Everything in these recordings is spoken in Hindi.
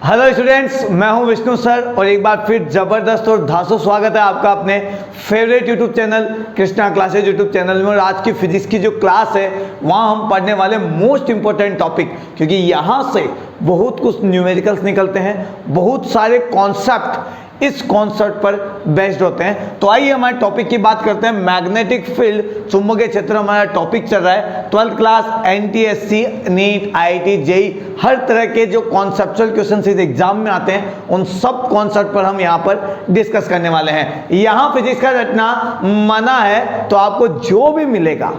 हेलो स्टूडेंट्स, मैं हूं विष्णु सर और एक बार फिर जबरदस्त और धांसू स्वागत है आपका अपने favourite YouTube channel Krishna classes YouTube channel में। और आज की फिजिक्स की जो क्लास है वहां हम पढ़ने वाले मोस्ट इंपॉर्टेंट टॉपिक, क्योंकि यहां से बहुत कुछ न्यूमेरिकल्स निकलते हैं, बहुत सारे कॉन्सेप्ट इस कॉन्सेप्ट पर बेस्ड होते हैं। तो आइए हमारे टॉपिक की बात करते हैं। मैग्नेटिक फील्ड, चुंबकीय क्षेत्र हमारा टॉपिक चल रहा है। 12th class, NTSC, NEET, IIT, JEE, हर तरह के जो कॉन्सेप्चुअल क्वेश्चन इस एग्जाम में आते हैं उन सब कॉन्सेप्ट पर हम यहाँ पर डिस्कस करने वाले हैं। यहाँ फिजिक्स का रटना मना है, तो आपको जो भी मिलेगा,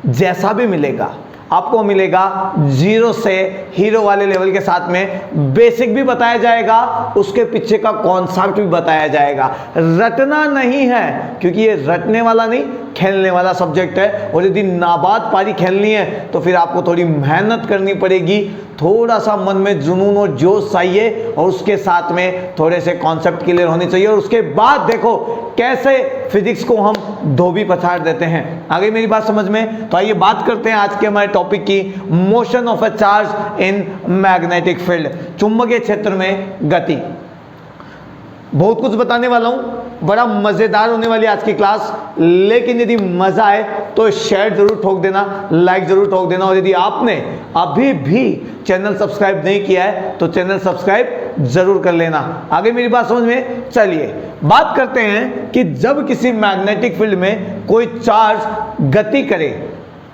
जैसा भी मिलेगा, आपको मिलेगा जीरो से हीरो वाले लेवल के साथ में बेसिक भी बताया जाएगा, उसके पीछे का कॉन्सेप्ट भी बताया जाएगा। रटना नहीं है, क्योंकि ये रटने वाला नहीं, खेलने वाला सब्जेक्ट है। और यदि नाबाद पारी खेलनी है तो फिर आपको थोड़ी मेहनत करनी पड़ेगी, थोड़ा सा मन में जुनून और जोश चाहिए, और उसके साथ में थोड़े से कॉन्सेप्ट क्लियर होने चाहिए। और उसके बाद देखो कैसे फिजिक्स को हम धोबी पछाड़ देते हैं। आगे मेरी बात समझ में? तो आइए बात करते हैं आज के हमारे टॉपिक की, motion of a charge in magnetic field, चुंबकीय क्षेत्र में गति। बहुत कुछ बताने वाला हूं, बड़ा मजेदार होने वाली आज की क्लास। लेकिन यदि मजा आए तो शेयर जरूर ठोक देना, लाइक जरूर ठोक देना। और यदि आपने अभी भी चैनल सब्सक्राइब नहीं किया है तो चैनल सब्सक्राइब जरूर कर लेना। आगे मेरी बात समझ में? चलिए बात करते हैं कि जब किसी मैग्नेटिक फील्ड में कोई चार्ज गति करे,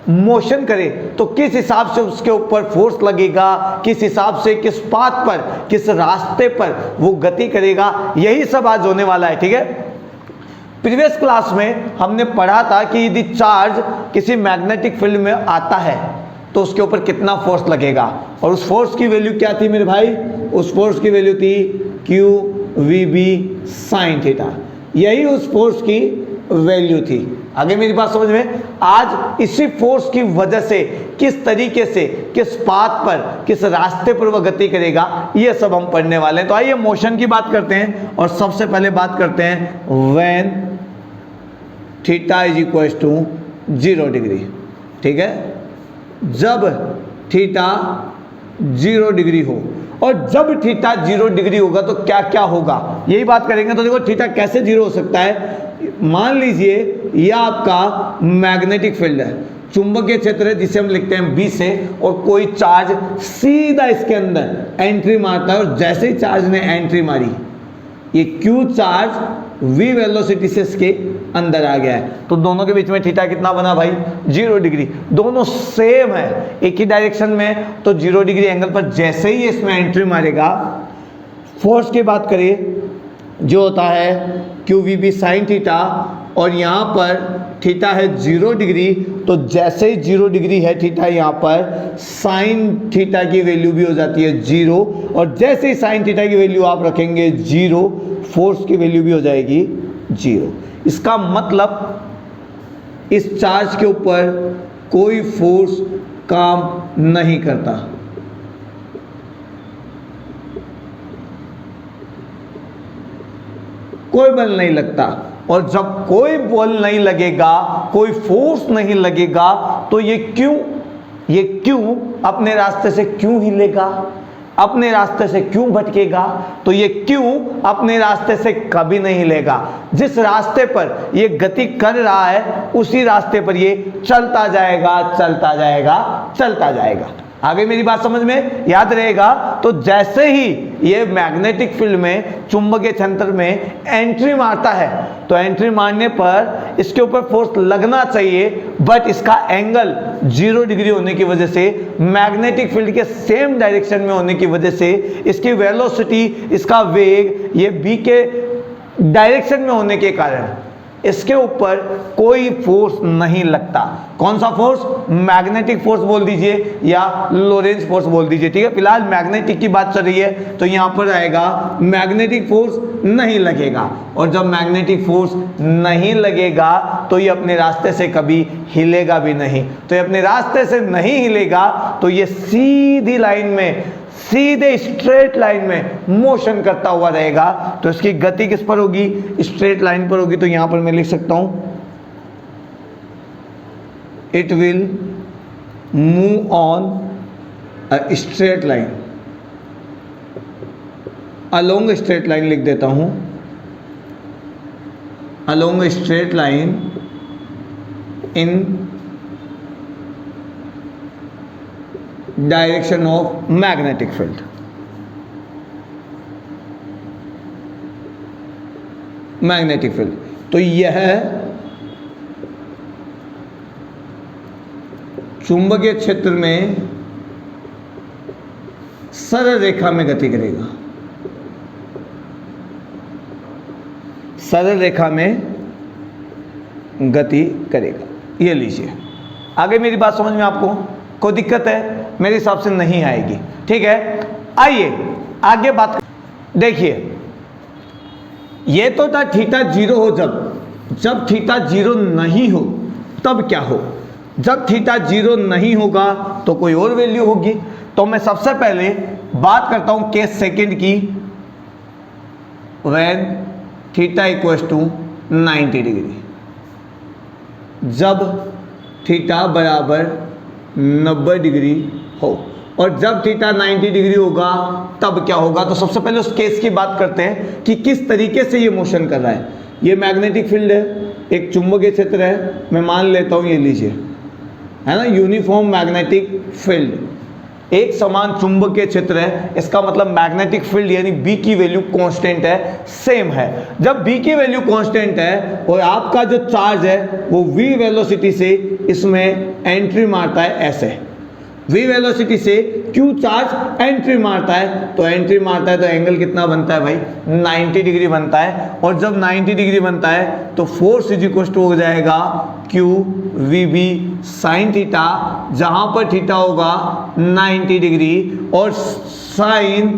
मोशन करे, तो किस हिसाब से उसके ऊपर फोर्स लगेगा, किस हिसाब से, किस पाथ पर, किस रास्ते पर वो गति करेगा, यही सब आज होने वाला है। ठीक है, प्रीवियस क्लास में हमने पढ़ा था कि यदि चार्ज किसी मैग्नेटिक फील्ड में आता है तो उसके ऊपर कितना फोर्स लगेगा, और उस फोर्स की वैल्यू क्या थी मेरे भाई? उस फोर्स की वैल्यू थी Q V B sine theta. यही उस फोर्स की वैल्यू थी। आगे मेरी बात समझ में? आज इसी फोर्स की वजह से किस तरीके से, किस पाथ पर, किस रास्ते पर वह गति करेगा, ये सब हम पढ़ने वाले हैं। तो आइए मोशन की बात करते हैं, और सबसे पहले बात करते हैं when theta is equal to 0 degree. ठीक है, जब थीटा 0 डिग्री हो, और जब थीटा 0 डिग्री होगा तो क्या क्या होगा, यही बात करेंगे। तो देखो थीटा कैसे 0 हो सकता है। मान लीजिए यह आपका मैग्नेटिक फील्ड है, चुंबकीय क्षेत्र है, जिसे हम लिखते हैं B से, और कोई चार्ज सीधा इसके अंदर एंट्री मारता है, और जैसे ही चार्ज ने एंट्री मारी, ये Q चार्ज V वेलोसिटी से इसके अंदर आ गया है। तो दोनों के बीच में थीटा कितना बना भाई? 0 डिग्री। दोनों सेम है, एक ही डायरेक्शन में, तो 0 डिग्री एंगल पर जैसे ही इसमें एंट्री मारेगा, फोर्स की बात करें जो होता है Q V B sine theta, और यहाँ पर थीटा है 0 डिग्री, तो जैसे ही 0 डिग्री है थीटा, यहाँ पर साइन थीटा की वैल्यू भी हो जाती है 0, और जैसे ही साइन थीटा की वैल्यू आप रखेंगे 0, फोर्स की वैल्यू भी हो जाएगी 0। इसका मतलब इस चार्ज के ऊपर कोई फोर्स काम नहीं करता, कोई बल नहीं लगता। और जब कोई बल नहीं लगेगा, कोई फोर्स नहीं लगेगा, तो ये क्यों अपने रास्ते से क्यों हिलेगा, अपने रास्ते से क्यों भटकेगा? तो ये क्यों अपने रास्ते से कभी नहीं हिलेगा। जिस रास्ते पर ये गति कर रहा है उसी रास्ते पर ये चलता जाएगा, चलता जाएगा, चलता जाएगा। आगे मेरी बात समझ में? याद रहेगा। तो जैसे ही ये मैग्नेटिक फील्ड में, चुंबकीय क्षेत्र में एंट्री मारता है, तो एंट्री मारने पर इसके ऊपर फोर्स लगना चाहिए, बट इसका एंगल 0 डिग्री होने की वजह से, मैग्नेटिक फील्ड के सेम डायरेक्शन में होने की वजह से, इसकी वेलोसिटी, इसका वेग ये बी के डायरेक्शन में होने के कारण इसके ऊपर कोई फोर्स नहीं लगता। कौन सा फोर्स? मैग्नेटिक फोर्स बोल दीजिए या लोरेंज फोर्स बोल दीजिए। ठीक है, फिलहाल मैग्नेटिक की बात चल रही है, तो यहां पर आएगा मैग्नेटिक फोर्स नहीं लगेगा। और जब मैग्नेटिक फोर्स नहीं लगेगा तो ये अपने रास्ते से कभी हिलेगा भी नहीं। तो ये अपने रास्ते से नहीं हिलेगा, तो ये सीधी लाइन में, सीधे स्ट्रेट लाइन में मोशन करता हुआ रहेगा। तो इसकी गति किस पर होगी? स्ट्रेट लाइन पर होगी। तो यहां पर मैं लिख सकता हूं, it will move on a straight line. Along straight line लिख देता हूं, along straight line in direction of magnetic field. Magnetic field, तो यह चुंबकीय क्षेत्र में सरल रेखा में गति करेगा, सरल रेखा में गति करेगा। ये लीजिए, आगे मेरी बात समझ में आपको कोई दिक्कत है? मेरे हिसाब से नहीं आएगी, ठीक है। आइए आगे बात, देखिए ये तो था थीटा जीरो हो, जब थीटा जीरो नहीं हो तब क्या हो। जब थीटा जीरो नहीं होगा तो कोई और वैल्यू होगी। तो मैं सबसे पहले बात करता हूं केस सेकंड की, when theta equals to 90 degree, जब थीटा बराबर 90 डिग्री हो। और जब थीटा 90 डिग्री होगा तब क्या होगा। तो सबसे पहले उस केस की बात करते हैं कि किस तरीके से ये मोशन कर रहा है। ये मैग्नेटिक फील्ड है, एक चुंबकीय क्षेत्र है, मैं मान लेता हूं, ये लीजिए, है ना, यूनिफॉर्म मैग्नेटिक फील्ड, एक समान चुंबकीय क्षेत्र है। इसका मतलब मैग्नेटिक फील्ड यानी B की वैल्यू कांस्टेंट है, सेम है। जब B की वैल्यू कांस्टेंट है और आपका जो चार्ज है वो v वेलोसिटी से इसमें एंट्री मारता है, ऐसे v वेलोसिटी से q चार्ज एंट्री मारता है, तो एंट्री मारता है तो एंगल कितना बनता है भाई, 90 डिग्री बनता है। और जब 90 डिग्री बनता है तो फोर्स इज इक्वल टू हो जाएगा q vb साइन थीटा, जहां पर थीटा होगा 90 डिग्री और साइन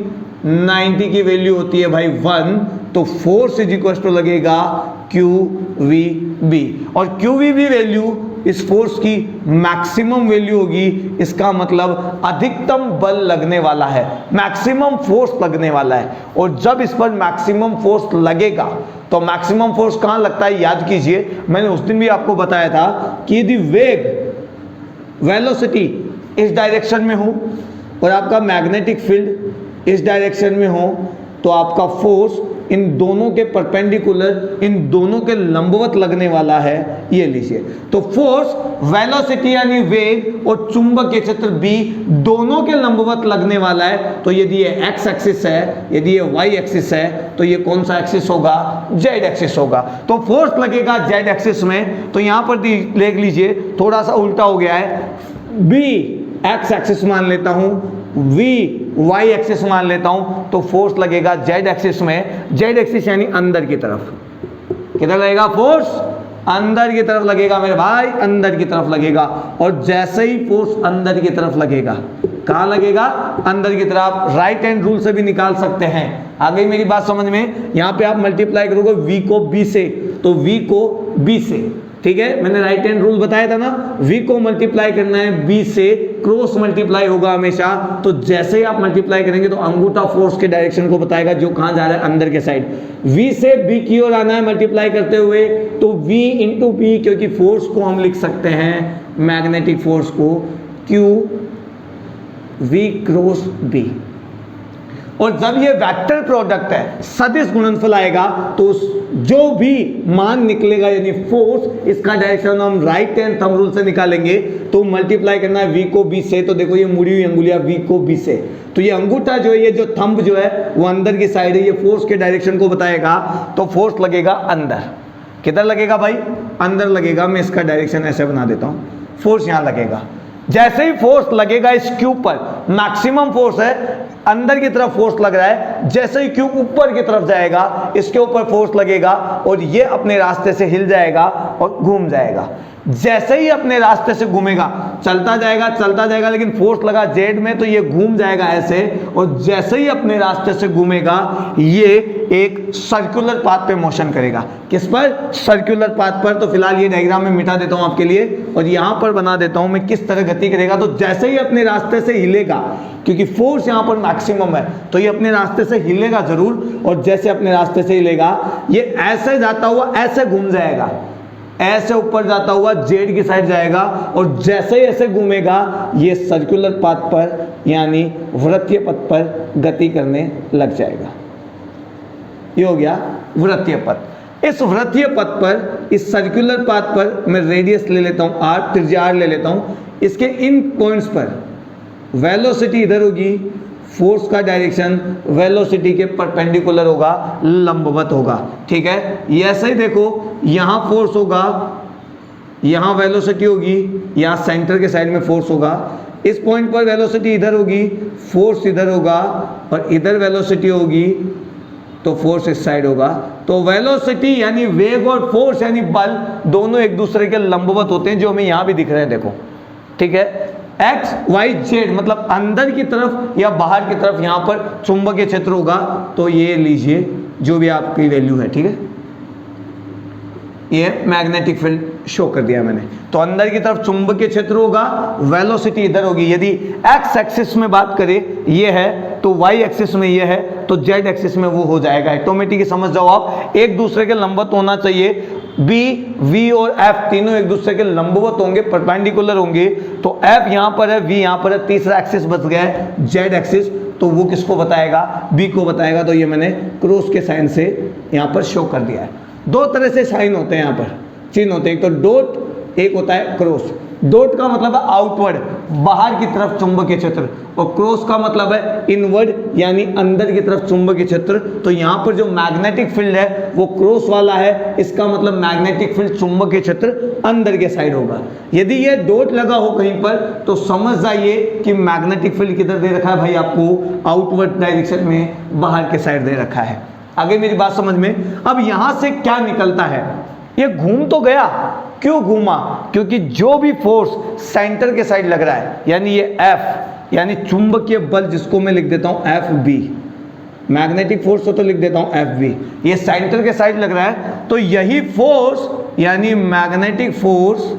90 की वैल्यू होती है भाई 1, तो फोर्स इज इक्वल टू लगेगा q vb। और q vb वैल्यू इस फोर्स की मैक्सिमम वैल्यू होगी। इसका मतलब अधिकतम बल लगने वाला है, मैक्सिमम फोर्स लगने वाला है। और जब इस पर मैक्सिमम फोर्स लगेगा तो मैक्सिमम फोर्स कहां लगता है, याद कीजिए, मैंने उस दिन भी आपको बताया था कि यदि वेग वेलोसिटी इस डायरेक्शन में हो और आपका मैग्नेटिक फील्ड इस डायरेक्शन में हो तो आपका फोर्स इन दोनों के परपेंडिकुलर, इन दोनों के लंबवत लगने वाला है। ये लीजिए, तो फोर्स वेलोसिटी यानी वेग और चुंबकीय क्षेत्र B दोनों के लंबवत लगने वाला है। तो यदि ये x एक्सिस है, यदि ये y एक्सिस है, तो ये कौन सा एक्सिस होगा, z एक्सिस होगा। तो फोर्स लगेगा z एक्सिस में। तो यहां पर देख लीजिए थोड़ा सा उल्टा हो गया है, B x एक्सिस मान लेता हूं, v y एक्सिस मान लेता हूं, तो फोर्स लगेगा z एक्सिस में। z एक्सिस यानी अंदर की तरफ, किधर लगेगा फोर्स, अंदर की तरफ लगेगा मेरे भाई, अंदर की तरफ लगेगा। और जैसे ही फोर्स अंदर की तरफ लगेगा, कहां लगेगा, अंदर की तरफ। राइट हैंड रूल से भी निकाल सकते हैं। आ गई मेरी बात समझ में। यहां पे आप मल्टीप्लाई करोगे v को b से, तो v को b से, ठीक है, मैंने राइट हैंड रूल बताया था ना, v को मल्टीप्लाई करना है b से, क्रॉस मल्टीप्लाई होगा हमेशा। तो जैसे ही आप मल्टीप्लाई करेंगे तो अंगूठा फोर्स के डायरेक्शन को बताएगा, जो कहां जा रहा है, अंदर के साइड। v से b की ओर आना है मल्टीप्लाई करते हुए, तो v इंटू b, क्योंकि फोर्स को हम लिख सकते हैं, मैग्नेटिक फोर्स को, q v क्रॉस b। और जब ये वेक्टर प्रोडक्ट है, सदिश गुणनफल आएगा, तो जो भी मान निकलेगा यानी फोर्स, इसका डायरेक्शन हम राइट हैंड थंब रूल से निकालेंगे। तो मल्टीप्लाई करना है v को b से, तो देखो ये मुड़ी हुई अंगुलियां v को b से, तो ये अंगूठा जो है, ये जो थंब जो है वो अंदर की साइड है, ये फोर्स के डायरेक्शन को बताएगा। तो फोर्स लगेगा अंदर, किधर लगेगा भाई, अंदर लगेगा। मैं इसका डायरेक्शन ऐसे बना देता हूं, फोर्स यहां लगेगा। जैसे ही फोर्स लगेगा इस क्यू पर, मैक्सिमम फोर्स है, अंदर की तरफ फोर्स लग रहा है, जैसे ही क्यू ऊपर की तरफ जाएगा, इसके ऊपर फोर्स लगेगा और ये अपने रास्ते से हिल जाएगा और घूम जाएगा। जैसे ही अपने रास्ते से घूमेगा, चलता जाएगा, लेकिन फोर्स लगा जेड में, तो ये घूम जाएगा ऐसे। और जैसे ही अपने रास्ते से घूमेगा, ये एक सर्कुलर पाथ पे मोशन करेगा। किस पर, सर्कुलर पाथ पर। तो फिलहाल ये डायग्राम में मिटा देता हूं आपके लिए और यहां पर बना देता हूं मैं किस तरह गति करेगा। तो जैसे ही अपने रास्ते से हिलेगा, क्योंकि फोर्स यहां पर मैक्सिमम है, तो ये अपने रास्ते से हिलेगा जरूर। और जैसे अपने रास्ते से हिलेगा, ये ऐसे जाता हुआ ऐसे घूम जाएगा, ऐसे ऊपर जाता हुआ जेड की साइड जाएगा। और जैसे ही ऐसे घूमेगा, ये सर्कुलर पाथ पर यानी वृत्तीय पथ पर गति करने लग जाएगा। ये हो गया वृत्तीय पथ। इस वृत्तीय पथ पर, इस सर्कुलर पाथ पर मैं रेडियस ले लेता हूं r, त्रिज्या r ले लेता हूं। इसके इन पॉइंट्स पर वेलोसिटी इधर होगी, फोर्स का डायरेक्शन वेलोसिटी के परपेंडिकुलर होगा, लंबवत होगा। ठीक है, ये ऐसे ही देखो, यहां फोर्स होगा, यहां वेलोसिटी होगी, यहां सेंटर के साइड में फोर्स होगा। इस पॉइंट पर वेलोसिटी इधर होगी, फोर्स इधर होगा, और इधर वेलोसिटी होगी तो फोर्स इस साइड होगा। तो वेलोसिटी यानी वेग और फोर्स यानी बल दोनों एक दूसरे के लंबवत होते हैं, जो हमें यहां भी दिख रहे हैं, देखो। ठीक है, एक्स वाई जेड मतलब अंदर की तरफ या बाहर की तरफ यहां पर चुंबकीय क्षेत्र होगा, तो ये लीजिए जो भी आपकी वैल्यू है। ठीक है, ये मैग्नेटिक फील्ड शो कर दिया मैंने। तो अंदर की तरफ चुंबकीय क्षेत्र होगा, वेलोसिटी इधर होगी। यदि एक्स एक्सिस में बात करें ये है, तो वाई एक्सिस में ये है, तो जेड एक्सिस में वो हो जाएगा। ऑटोमेटिक समझ जाओ आप, एक दूसरे के लंबवत होना चाहिए। बी, वी और एफ तीनों एक दूसरे के लंबवत होंगे, परपेंडिकुलर होंगे। तो एफ यहां पर है, वी यहां पर है, तीसरा एक्सिस बच गया है जेड एक्सिस, तो वो किसको बताएगा? बी को बताएगा। तो ये मैंने क्रॉस के साइन से यहां पर शो कर दिया है। दो तरह से साइन होते हैं, यहां पर चिन्ह होते हैं, एक तो डॉट, एक होता है क्रॉस। डॉट का मतलब है आउटवर्ड, बाहर की तरफ चुंबकीय क्षेत्र, और क्रॉस का मतलब है इनवर्ड यानी अंदर की तरफ चुंबकीय क्षेत्र। तो यहां पर जो मैग्नेटिक फील्ड है वो क्रॉस वाला है, इसका मतलब मैग्नेटिक फील्ड चुंबकीय क्षेत्र अंदर के साइड होगा। यदि ये डॉट लगा हो कहीं पर तो समझ जाइए कि मैग्नेटिक फील्ड किधर दे रखा है भाई, आपको आउटवर्ड डायरेक्शन में, बाहर के साइड दे रखा है। आगे मेरी बात समझ में। अब यहां से क्या निकलता है, ये घूम तो गया, क्यों घूमा? क्योंकि जो भी फोर्स सेंटर के साइड लग रहा है, यानी ये F यानी चुंबकीय बल, जिसको मैं लिख देता हूं FB, मैग्नेटिक फोर्स को तो लिख देता हूं FB, ये सेंटर के साइड लग रहा है। तो यही फोर्स यानी मैग्नेटिक फोर्स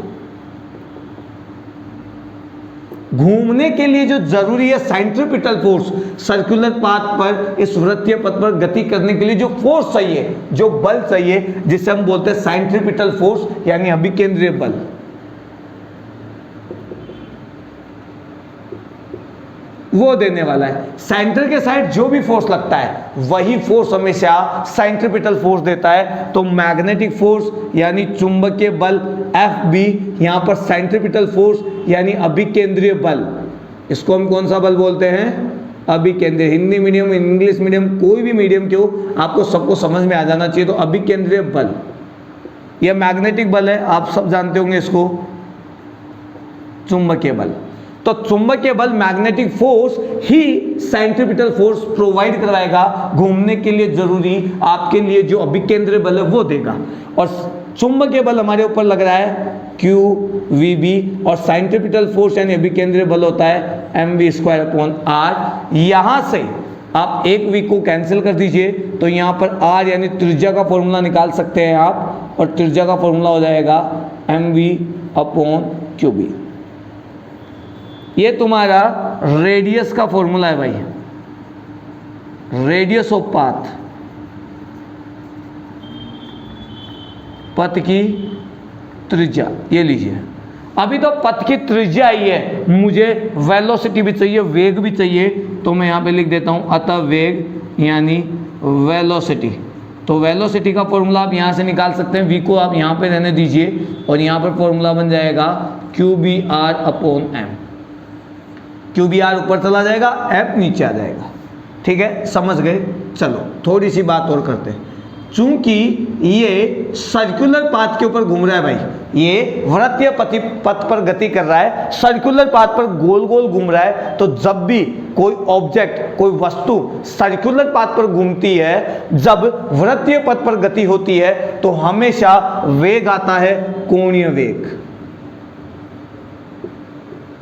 घूमने के लिए जो जरूरी है, सेंट्रीपिटल फोर्स, सर्कुलर पाथ पर, इस वृत्तीय पथ पर गति करने के लिए जो फोर्स चाहिए, जो बल चाहिए, जिसे हम बोलते हैं सेंट्रीपिटल फोर्स यानी अभिकेंद्रीय बल, वो देने वाला है। सेंटर के साइड जो भी फोर्स लगता है वही फोर्स हमेशा सेंट्रीपिटल फोर्स देता है। तो मैग्नेटिक फोर्स यानी चुंबकीय बल FB, यहां पर सेंट्रीपिटल फोर्स यानी अभिकेंद्रीय बल, इसको हम कौन सा बल बोलते हैं? अभिकेंद्रीय। हिंदी मीडियम, इंग्लिश मीडियम, कोई भी मीडियम क्यों, आपको सबको समझ में आ जाना चाहिए। तो अभिकेंद्रीय बल, यह मैग्नेटिक बल है, आप सब जानते होंगे इसको। चुंबकीय बल, तो चुंबकीय बल मैग्नेटिक फोर्स ही सेंट्रीपिटल फोर्स प्रोवाइड करवाएगा, घूमने के लिए जरूरी आपके लिए जो अभिकेंद्रीय बल है वो देगा। और चुंबकीय बल हमारे ऊपर लग रहा है QVB, और सेंट्रीपिटल फोर्स यानी अभिकेंद्रीय बल होता है mv²/r। यहां से आप एक v को कैंसिल कर दीजिए, तो यहां पर r यानी त्रिज्या का फॉर्मूला निकाल सकते हैं आप, और त्रिज्या का फॉर्मूला हो जाएगा mv/qb। ये तुम्हारा रेडियस का फॉर्मूला है भाई, रेडियस ऑफ पाथ, पथ की त्रिज्या, ये लीजिए। अभी तो पथ की त्रिज्या आई है, मुझे वेलोसिटी भी चाहिए, वेग भी चाहिए, तो मैं यहां पे लिख देता हूं अतः वेग यानी वेलोसिटी। तो वेलोसिटी का फॉर्मूला आप यहां से निकाल सकते हैं, v को आप यहां पे रहने दीजिए, और यहां पर फॉर्मूला बन जाएगा QBr/m। QBr ऊपर चला जाएगा, F नीचे आ जाएगा। ठीक है, समझ गए? चलो थोड़ी सी बात और करते हैं। चूंकि ये सर्कुलर पाथ के ऊपर घूम रहा है भाई, ये वृत्तीय पथ पर गति कर रहा है, सर्कुलर पाथ पर गोल गोल घूम रहा है, तो जब भी कोई ऑब्जेक्ट, कोई वस्तु सर्कुलर पाथ पर घूमती है, जब वृत्तीय पथ पर गति होती है, तो हमेशा वेग आता है कोणीय वेग।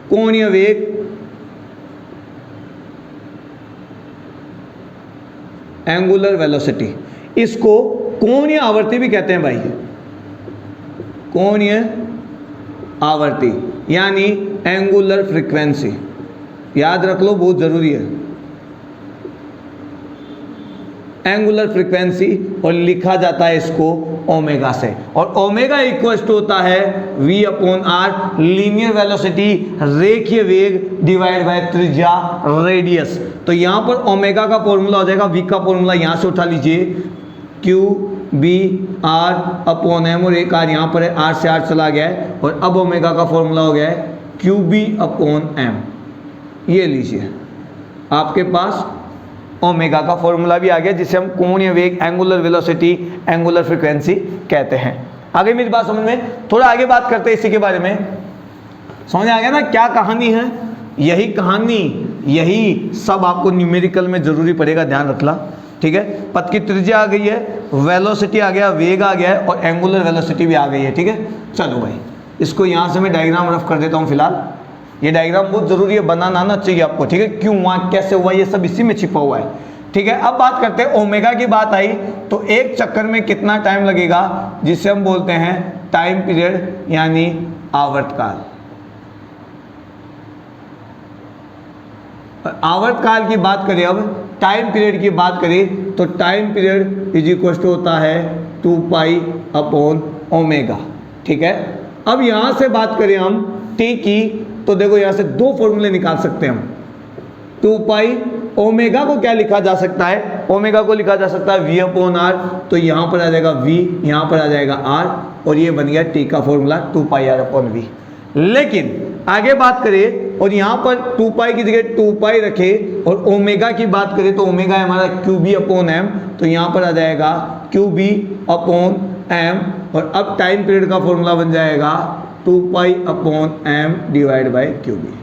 कोणीय वेग एंगुलर वेलोसिटी, इसको कोणीय आवर्ती भी कहते हैं भाई, कोणीय आवर्ती यानी एंगुलर फ्रीक्वेंसी, याद रख लो, बहुत जरूरी है। एंगुलर फ्रीक्वेंसी, और लिखा जाता है इसको ओमेगा से, और ओमेगा इक्वल टू होता है v/r, लीनियर वेलोसिटी, रेखीय वेग डिवाइड बाय त्रिज्या रेडियस। तो यहां पर ओमेगा का फॉर्मूला हो जाएगा, v का फॉर्मूला यहां से उठा लीजिए, Q B R upon M, और एक आर यहाँ पर है, आर से आर चला गया है, और अब ओमेगा का फॉर्मूला हो गया है क्यू बी अपॉन एम। ये लीजिए आपके पास ओमेगा का फॉर्मूला भी आ गया, जिसे हम कोणीय वेग, एंगुलर वेलोसिटी, एंगुलर फ्रीक्वेंसी कहते हैं। आगे मेरी बात समझ में, थोड़ा आगे बात करते हैं इसी के बारे में। समझ आ गया ना क्या कहानी है? यही कहानी, यही सब आपको न्यूमेरिकल में जरूरी पड़ेगा, ध्यान रखना, ठीक है। पथ की त्रिज्या आ गई है, वेलोसिटी आ गया, वेग आ गया है, और एंगुलर वेलोसिटी भी आ गई है, ठीक है। चलो भाई, इसको यहाँ से मैं डायग्राम रफ कर देता हूँ फिलहाल। ये डायग्राम बहुत जरूरी है, बनाना आना चाहिए आपको, ठीक है। क्यों हुआ, कैसे हुआ, ये सब इसी में छिपा हुआ है, ठीक है। अब बात करते हैं, ओमेगा की बात आई तो एक चक्कर में कितना टाइम लगेगा, जिसे हम बोलते हैं टाइम पीरियड, यानी आवर्तकाल। आवर्तकाल की बात करें, अब टाइम पीरियड की बात करें तो time period is equal to होता है 2 पाई अपॉन ओमेगा, ठीक है। अब यहां से बात करें हम टी की, तो देखो यहां से दो फॉर्मूले निकाल सकते हैं हम। 2 पाई ओमेगा को क्या लिखा जा सकता है, ओमेगा को लिखा जा सकता है वी अपॉन आर, तो यहां पर आ जाएगा वी, यहां पर आ जाएगा आर, और ये बन गया टी का formula 2 pi R upon V. लेकिन आगे बात करें और यहां पर 2 पाई की जगह 2 पाई रखे और ओमेगा की बात करें तो ओमेगा है हमारा क्यू बी अपॉन एम, तो यहां पर आ जाएगा क्यू बी अपॉन एम, और अब टाइम पीरियड का फॉर्मूला बन जाएगा 2 pi upon M divide by Q B.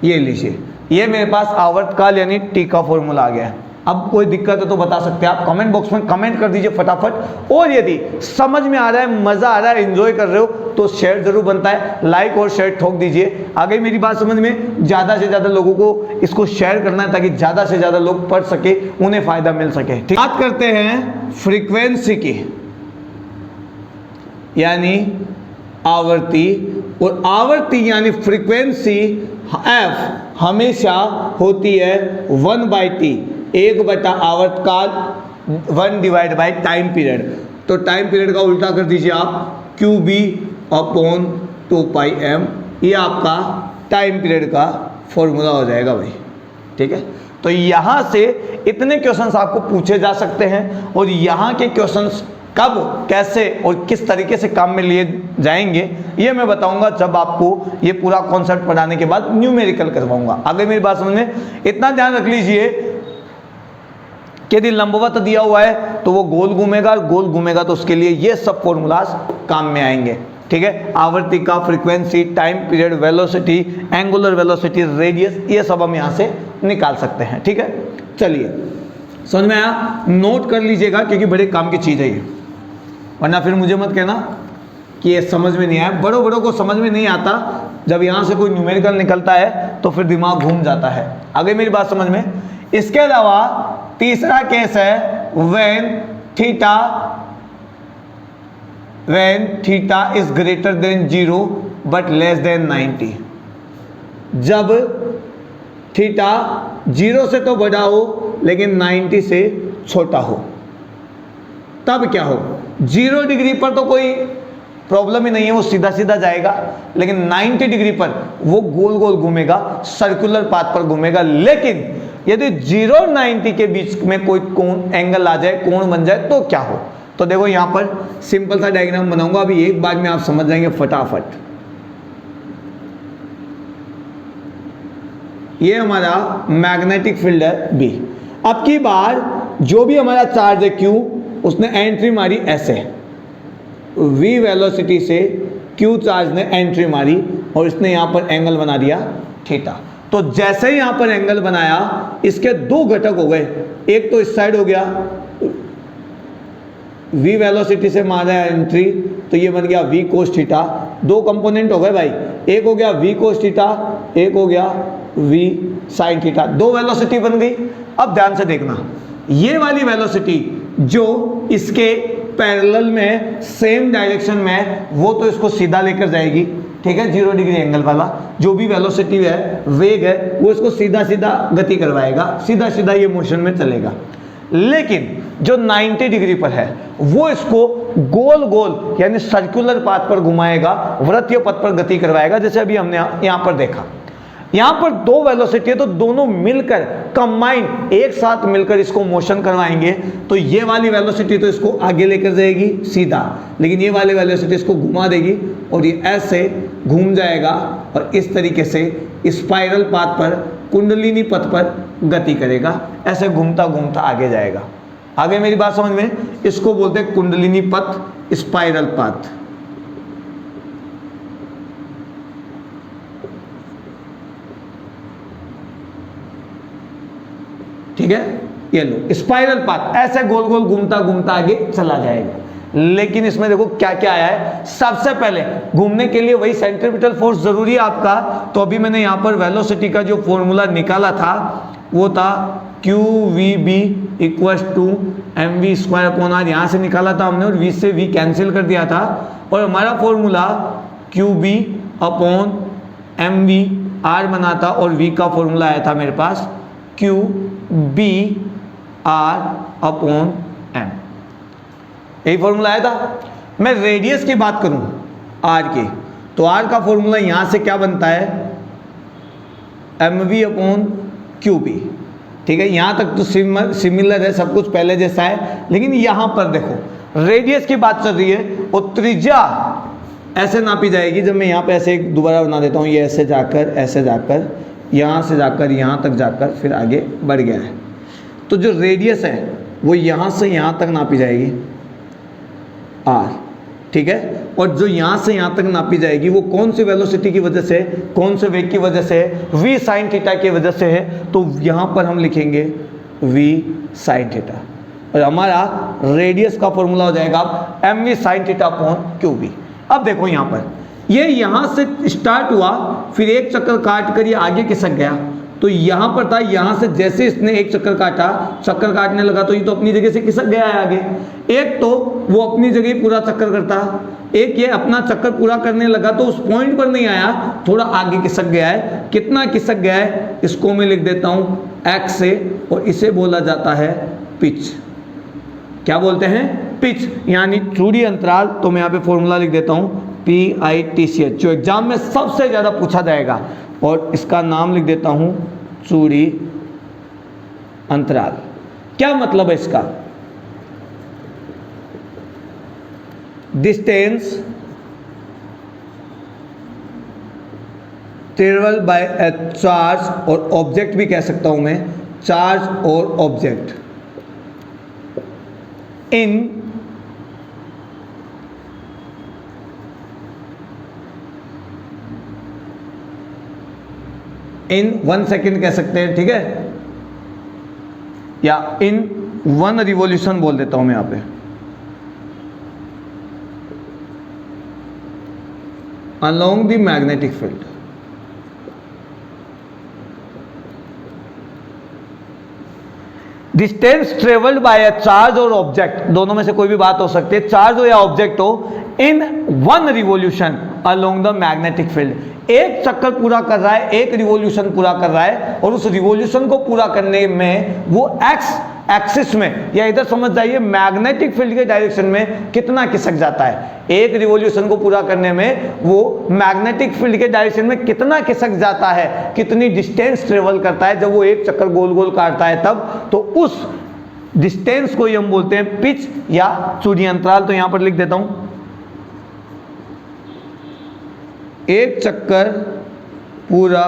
ये लीजिए, ये मेरे पास आवर्तकाल यानी टी का फॉर्मूला आ गया है। अब कोई दिक्कत है तो बता सकते हैं आप, कमेंट बॉक्स में कमेंट कर दीजिए फटाफट। और यदि समझ में आ रहा है, मजा आ रहा है, एंजॉय कर रहे हो तो शेयर जरूर बनता है, लाइक और शेयर ठोक दीजिए। आगे मेरी बात समझ में, ज्यादा से ज्यादा लोगों को इसको शेयर करना है ताकि ज्यादा से ज्यादा लोग पढ़ सके, उन्हें फायदा मिल सके। बात करते हैं फ्रीक्वेंसी की, यानी आवर्ती, और आवर्ती यानी फ्रीक्वेंसी एफ हमेशा होती है 1/t, 1/, आवर्तकाल 1 divide by time period. तो टाइम पीरियड का उल्टा कर दीजिए आप, क्यू बी अपॉन 2 पाई एम, ये आपका टाइम पीरियड का फॉर्मूला हो जाएगा भाई, ठीक है। तो यहाँ से इतने क्वेश्चंस आपको पूछे जा सकते हैं, और यहाँ के क्वेश्चंस कब, कैसे और किस तरीके से काम में लिए जाएंगे ये मैं बताऊंगा जब आपको ये पूरा कॉन्सेप्ट पढ़ाने के बाद न्यूमेरिकल करवाऊंगा। आगे मेरी बात समझ में, इतना ध्यान रख लीजिए कि यदि लंबवत दिया हुआ है तो वो गोल घूमेगा, और गोल घूमेगा तो उसके लिए ये सब फॉर्मूलाज काम में आएंगे, ठीक है। आवर्ती का, frequency, time period, velocity, angular velocity, radius, ये सब हम यहाँ से निकाल सकते हैं, ठीक है। चलिए, समझ में आया? नोट कर लीजिएगा क्योंकि बड़े काम की चीज़ है ये, वरना फिर मुझे मत कहना कि ये समझ में नहीं आया। बड़ों बड़ों को समझ में नहीं आता, जब यहाँ से कोई न्यूमेरिकल निकलता है तो फिर दिमाग घूम जाता है। आगे मेरी बात समझ में। इसके अलावा तीसरा केस है when theta is greater than 0 but less than 90। जब थीटा 0 से तो बड़ा हो लेकिन 90 से छोटा हो, तब क्या हो? 0 डिग्री पर तो कोई प्रॉब्लम ही नहीं है, वो सीधा सीधा जाएगा, लेकिन 90 डिग्री पर वो गोल गोल घूमेगा, सर्कुलर पाथ पर घूमेगा। लेकिन यदि 0 और 90 के बीच में कोई कोण, एंगल आ जाए, कोण बन जाए तो क्या हो? तो देखो यहां पर सिंपल सा डायग्राम बनाऊंगा, अभी एक बार में आप समझ जाएंगे फटाफट। ये हमारा मैग्नेटिक फील्ड है बी। अब की बार जो भी हमारा चार्ज है क्यू, उसने एंट्री मारी ऐसे, v वेलोसिटी से q चार्ज ने एंट्री मारी और इसने यहां पर एंगल बना दिया थीटा। तो जैसे ही यहां पर एंगल बनाया, इसके दो घटक हो गए, एक तो इस साइड हो गया, v वेलोसिटी से मारा एंट्री, तो ये बन गया v कोस थीटा। दो कंपोनेंट हो गए भाई, एक हो गया v कोस थीटा, एक हो गया v साइन थीटा, दो वेलोसिटी बन गई। अब ध्यान से देखना, ये वाली वेलोसिटी जो इसके पैरेलल में सेम डायरेक्शन में है, वो तो इसको सीधा लेकर जाएगी, ठीक है। 0 डिग्री एंगल वाला जो भी वेलोसिटी है, वेग है, वो इसको सीधा सीधा गति करवाएगा, सीधा सीधा ये मोशन में चलेगा। लेकिन जो 90 डिग्री पर है, वो इसको गोल गोल यानी सर्कुलर पाथ पर घुमाएगा, वृत्तीय पथ पर गति करवाएगा, जैसे अभी हमने यहाँ पर देखा। यहां पर दो वेलोसिटी है तो दोनों मिलकर कंबाइन एक साथ मिलकर इसको मोशन करवाएंगे, तो ये वाली वेलोसिटी तो इसको आगे लेकर जाएगी सीधा, लेकिन ये वाली वेलोसिटी इसको घुमा देगी और ये ऐसे घूम जाएगा और इस तरीके से स्पाइरल पाथ पर, कुंडलिनी पथ पर गति करेगा, ऐसे घूमता घूमता आगे जाएगा। आगे मेरी बात समझ में? इसको बोलते हैं कुंडलिनी पथ, स्पाइरल पाथ। ठीक है, ये लो स्पाइरल पाथ, ऐसे गोल गोल घूमता घूमता आगे चला जाएगा। लेकिन इसमें देखो क्या क्या आया है। सबसे पहले घूमने के लिए वही सेंट्रीपिटल फोर्स जरूरी है आपका, तो अभी मैंने यहां पर वेलोसिटी का जो फॉर्मूला निकाला था वो था QVB equals to mv square upon r, यहां से निकाला था हमने और v से v कैंसिल कर दिया था, और हमारा formula QB upon mv r बना था और v का फॉर्मूला आया था मेरे पास QB r अपॉन m, यही फॉर्मूला आया था। मैं रेडियस की बात करूं r की, तो r का फॉर्मूला यहां से क्या बनता है, mv अपॉन QB। ठीक है, यहां तक तो सिमिलर है, सब कुछ पहले जैसा है, लेकिन यहां पर देखो रेडियस की बात चल रही है और त्रिज्या ऐसे नापी जाएगी। जब मैं यहां पे ऐसे दोबारा बना देता हूं, ये ऐसे जाकर यहां से जाकर यहां तक जाकर फिर आगे बढ़ गया है, तो जो रेडियस है वो यहां से यहां तक नापी जाएगी r। ठीक है, और जो यहां से यहां तक नापी जाएगी वो कौन सी वेलोसिटी की वजह से, कौन से वेग की वजह से, v sin थीटा की वजह से है, तो यहां पर हम लिखेंगे v sin थीटा, और हमारा रेडियस का फॉर्मूला हो जाएगा mv sin theta upon qb। अब देखो यहां पर ये यहां से स्टार्ट हुआ, फिर एक चक्कर काट कर ये आगे खिसक गया, तो यहां पर था, यहां से जैसे इसने एक चक्कर काटा, चक्कर काटने लगा तो ये तो अपनी जगह से खिसक गया है आगे। एक तो वो अपनी जगह पूरा चक्कर करता, एक ये अपना चक्कर पूरा करने लगा तो उस पॉइंट पर नहीं आया, थोड़ा आगे खिसक गया है। कितना खिसक गया है इसको मैं लिख देता हूं x से, और इसे बोला जाता है पिच। क्या बोलते हैं? पिच, यानी चूड़ी अंतराल। तो मैं यहाँ पे फॉर्मूला लिख देता हूं PITCH, जो एग्जाम में सबसे ज्यादा पूछा जाएगा, और इसका नाम लिख देता हूं चूड़ी अंतराल। क्या मतलब है इसका? Distance travel by A charge, और ऑब्जेक्ट भी कह सकता हूं मैं, चार्ज और ऑब्जेक्ट इन इन 1 सेकेंड कह सकते हैं। ठीक है, या इन 1 रिवॉल्यूशन बोल देता हूं मैं यहां पे। Along the magnetic field, distance travelled by a charge और ऑब्जेक्ट, दोनों में से कोई भी बात हो सकती है, चार्ज हो या ऑब्जेक्ट हो, इन 1 revolution along the magnetic field. एक चक्कर पूरा कर रहा है, एक रिवॉल्यूशन पूरा कर रहा है, और उस रिवॉल्यूशन को पूरा करने में वो एक्स एक्सिस में, या इधर समझ जाइए मैग्नेटिक फील्ड के डायरेक्शन में कितना खिसक जाता है। एक रिवॉल्यूशन को पूरा करने में वो मैग्नेटिक फील्ड के डायरेक्शन में कितना खिसक जाता है, कितनी डिस्टेंस ट्रेवल करता है जब वो एक चक्कर गोल गोल काटता है तब, तो उस डिस्टेंस को ही हम बोलते हैं पिच या चूड़ी अंतराल। तो यहां पर लिख देता हूं, एक चक्कर पूरा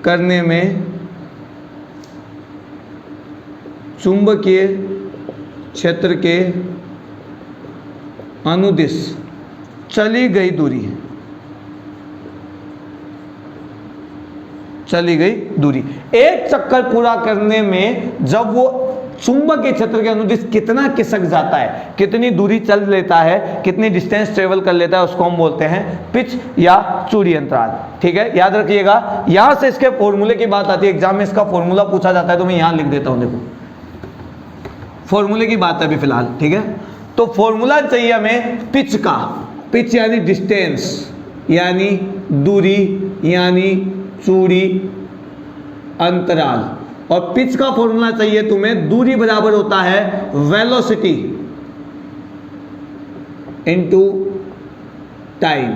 करने में चुंबकीय क्षेत्र के अनुदिश चली गई दूरी, एक चक्कर पूरा करने में जब वो चुंबकीय क्षेत्र के अनुदिश कितना खिसक जाता है, कितनी दूरी चल लेता है, कितनी डिस्टेंस ट्रेवल कर लेता है, उसको हम बोलते हैं पिच या चूड़ी अंतराल। ठीक है, याद रखिएगा। यहां से इसके फॉर्मूले की बात आती है, एग्जाम में इसका फॉर्मूला पूछा जाता है, तो मैं यहां लिख देता हूं। देखो फॉर्मूले की बात है अभी फिलहाल। ठीक है, तो फॉर्मूला चाहिए हमें पिच का। पिच यानी डिस्टेंस, यानी दूरी, यानी चूड़ी अंतराल, और पिच का फॉर्मूला चाहिए तुम्हें, दूरी बराबर होता है वेलोसिटी इनटू टाइम,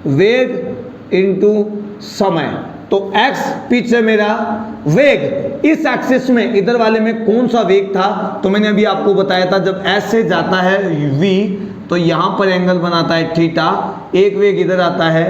वेग इनटू समय। तो x पिच है मेरा, वेग इस एक्सिस में इधर वाले में कौन सा वेग था, तो मैंने अभी आपको बताया था जब s से जाता है v तो यहां पर एंगल बनाता है थीटा, एक वेग इधर आता है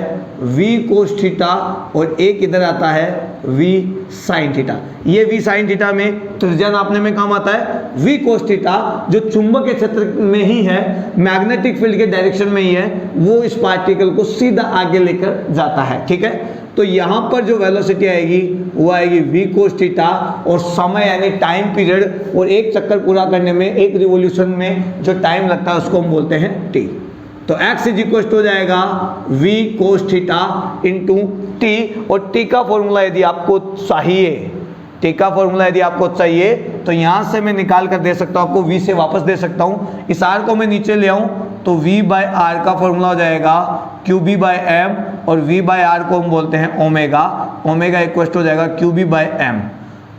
v कोस थीटा और एक इधर आता है v साइन थीटा। ये v साइन थीटा में त्रिज्या नापने में काम आता है। v कोस थीटा जो चुंबकीय क्षेत्र में ही है, मैग्नेटिक फील्ड के डायरेक्शन में ही है, वो इस पार्टिकल को सीधा आगे लेकर जाता है। ठीक है, तो यहां पर जो वेलोसिटी आएगी वो आएगी v कोस थीटा और समय यानी टाइम पीरियड, और एक चक्कर पूरा करने में, एक रिवॉल्यूशन में जो टाइम लगता है उसको हम बोलते हैं t। तो x इज इक्वल टू हो जाएगा v cos theta into t, और t का फॉर्मूला यदि आपको चाहिए, t का फॉर्मूला यदि आपको चाहिए तो यहां से मैं निकाल कर दे सकता हूं, आपको v से वापस दे सकता हूं। इस r को मैं नीचे ले आऊं तो v बाय आर का फॉर्मूला हो जाएगा QB बाय एम, और v बाय आर को हम बोलते हैं ओमेगा, ओमेगा इक्वल टू हो जाएगा QB बाय एम।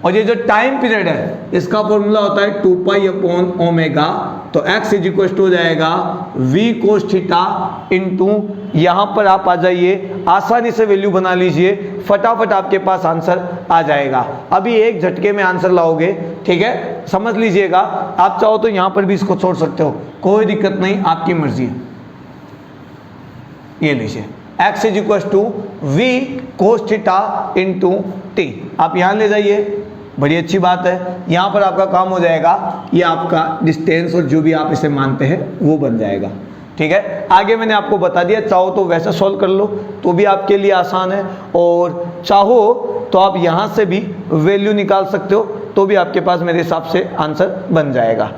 और ये जो टाइम पीरियड है इसका फॉर्मूला होता है 2 पाई अपॉन ओमेगा। तो x इज इक्वल टू हो जाएगा v कोस थीटा इंटू, यहाँ पर आप आ जाइए, आसानी से वैल्यू बना लीजिए, फटाफट आपके पास आंसर आ जाएगा। अभी एक झटके में आंसर लाओगे। ठीक है, समझ लीजिएगा। आप चाहो तो यहाँ पर भी इसको छोड़ सकते हो, कोई दिक्कत नहीं, आपकी मर्जी है। ये लीजिए x is equal to v cos theta into t, आप यहाँ ले जाइए, बड़ी अच्छी बात है। यहाँ पर आपका काम हो जाएगा, ये आपका डिस्टेंस और जो भी आप इसे मानते हैं वो बन जाएगा। ठीक है, आगे मैंने आपको बता दिया, चाहो तो वैसे सॉल्व कर लो तो भी आपके लिए आसान है, और चाहो तो आप यहाँ से भी वैल्यू निकाल सकते हो तो भी आपके पास मेरे हिसाब से आंसर बन जाएगा।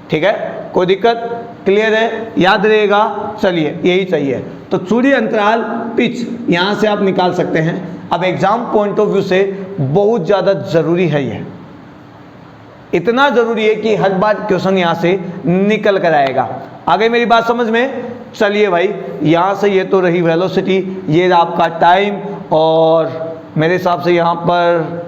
ठीक है, कोई दिक्कत? क्लियर है, याद रहेगा। चलिए, यही चाहिए। तो चूड़ी अंतराल पिच यहाँ से आप निकाल सकते हैं। अब एग्जाम पॉइंट ऑफ व्यू से बहुत ज़्यादा ज़रूरी है, ये इतना ज़रूरी है कि हर बार क्वेश्चन यहाँ से निकल कर आएगा। आ गई मेरी बात समझ में? चलिए भाई, यहाँ से ये तो रही वेलोसिटी, ये आपका टाइम, और मेरे हिसाब से यहाँ पर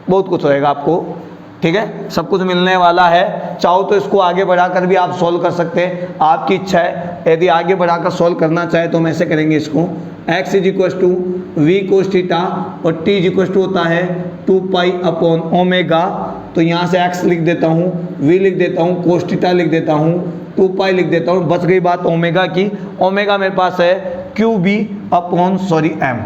बहुत कुछ होएगा आपको। ठीक है, सब कुछ मिलने वाला है। चाहो तो इसको आगे बढ़ाकर भी आप सॉल्व कर सकते हैं, आपकी इच्छा है। यदि आगे बढ़ाकर सॉल्व करना चाहे तो हम ऐसे करेंगे इसको, x is equal to V cos theta और t इज इक्वल टू होता है 2 पाई अपॉन ओमेगा। तो यहाँ से x लिख देता हूँ, v लिख देता हूँ, कोस थीटा लिख देता हूँ, 2 पाई लिख देता हूँ। बच गई बात ओमेगा की। ओमेगा मेरे पास है QB upon m,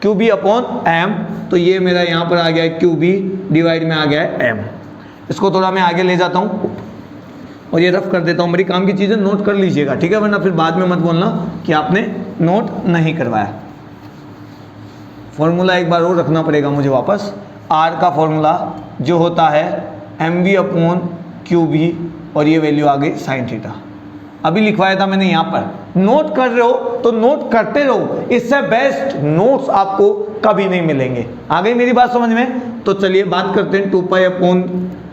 QB upon m। तो ये मेरा यहाँ पर आ गया है QB डिवाइड में आ गया है m। इसको थोड़ा मैं आगे ले जाता हूँ और ये रफ कर देता हूँ। बड़ी काम की चीज़ें नोट कर लीजिएगा, ठीक है, वरना फिर बाद में मत बोलना कि आपने नोट नहीं करवाया। फॉर्मूला एक बार और रखना पड़ेगा मुझे वापस। R का फॉर्मूला जो होता है mv अपॉन QB, और ये वैल्यू आ गई साइन थीटा। अभी लिखवाया था मैंने यहाँ पर। नोट कर रहे हो तो नोट करते रहो, इससे बेस्ट नोट्स आपको कभी नहीं मिलेंगे। आ गई मेरी बात समझ में? तो चलिए बात करते हैं 2 pi upon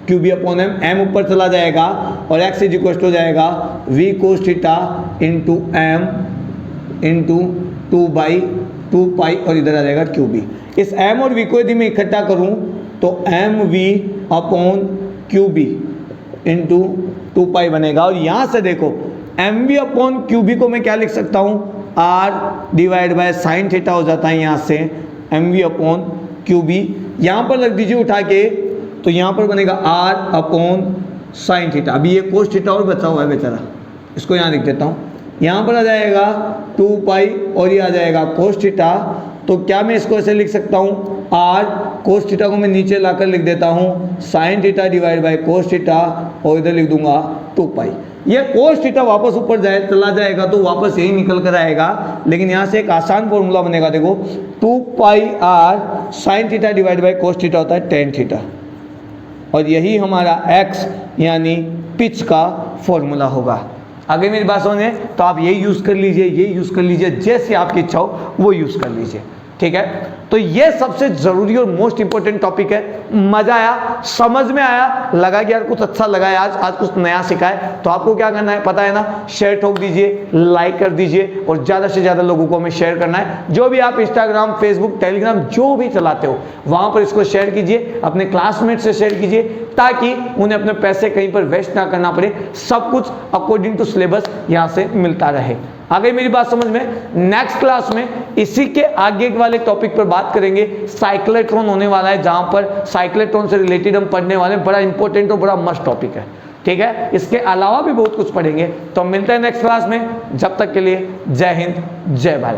QB upon m ऊपर चला जाएगा और x इज इक्वल हो जाएगा v cos theta into m into 2 पाई और इधर आ जाएगा QB। इस m और v को यदि मैं इकट्ठा करूं तो mv अपॉन QB इंटू 2 पाई बनेगा। और यहाँ से देखो mv अपॉन QB को मैं क्या लिख सकता हूँ, r divide by sine theta हो जाता है यहाँ से mv अपॉन QB। यहाँ पर रख दीजिए उठा के, तो यहाँ पर बनेगा r अपॉन साइन थीटा। अभी ये कोस थीटा और बचा हुआ है बेचारा, इसको यहाँ लिख देता हूँ। यहाँ पर आ जाएगा 2 पाई और ये आ जाएगा कोस थीटा। तो क्या मैं इसको ऐसे लिख सकता हूँ, r कोस थीटा को मैं नीचे लाकर लिख देता हूँ sine theta divide by cos theta, और इधर लिख दूंगा 2 पाई। ये कोस थीटा वापस ऊपर चला जाएगा तो वापस यही निकल कर आएगा, लेकिन यहाँ से एक आसान फॉर्मूला बनेगा। देखो 2 पाई r sine theta divide by cos theta होता है टेन थीटा, और यही हमारा x यानी पिच का फॉर्मूला होगा। आगे मेरी बात समझे? तो आप ये यूज़ कर लीजिए, ये यूज़ कर लीजिए, जैसे आपकी इच्छा हो वो यूज़ कर लीजिए। ठीक है, तो ये सबसे ज़रूरी और मोस्ट इंपॉर्टेंट टॉपिक है। मज़ा आया, समझ में आया, लगा कि यार कुछ अच्छा लगा है, आज कुछ नया सीखा है, तो आपको क्या करना है पता है ना, शेयर ठोक दीजिए, लाइक कर दीजिए, और ज़्यादा से ज़्यादा लोगों को हमें शेयर करना है। जो भी आप इंस्टाग्राम, फेसबुक, टेलीग्राम जो भी चलाते हो वहाँ पर इसको शेयर कीजिए, अपने क्लासमेट से शेयर कीजिए, ताकि उन्हें अपने पैसे कहीं पर वेस्ट ना करना पड़े, सब कुछ अकॉर्डिंग टू सिलेबस यहाँ से मिलता रहे। आ गई मेरी बात समझ में? नेक्स्ट क्लास में इसी के आगे वाले टॉपिक पर बात करेंगे। साइक्लोट्रॉन होने वाला है, जहां पर साइक्लोट्रॉन से रिलेटेड हम पढ़ने वाले, बड़ा इंपॉर्टेंट और बड़ा मस्त टॉपिक है, ठीक है। इसके अलावा भी बहुत कुछ पढ़ेंगे। तो मिलते हैं नेक्स्ट क्लास में, जब तक के लिए जय हिंद जय भारत।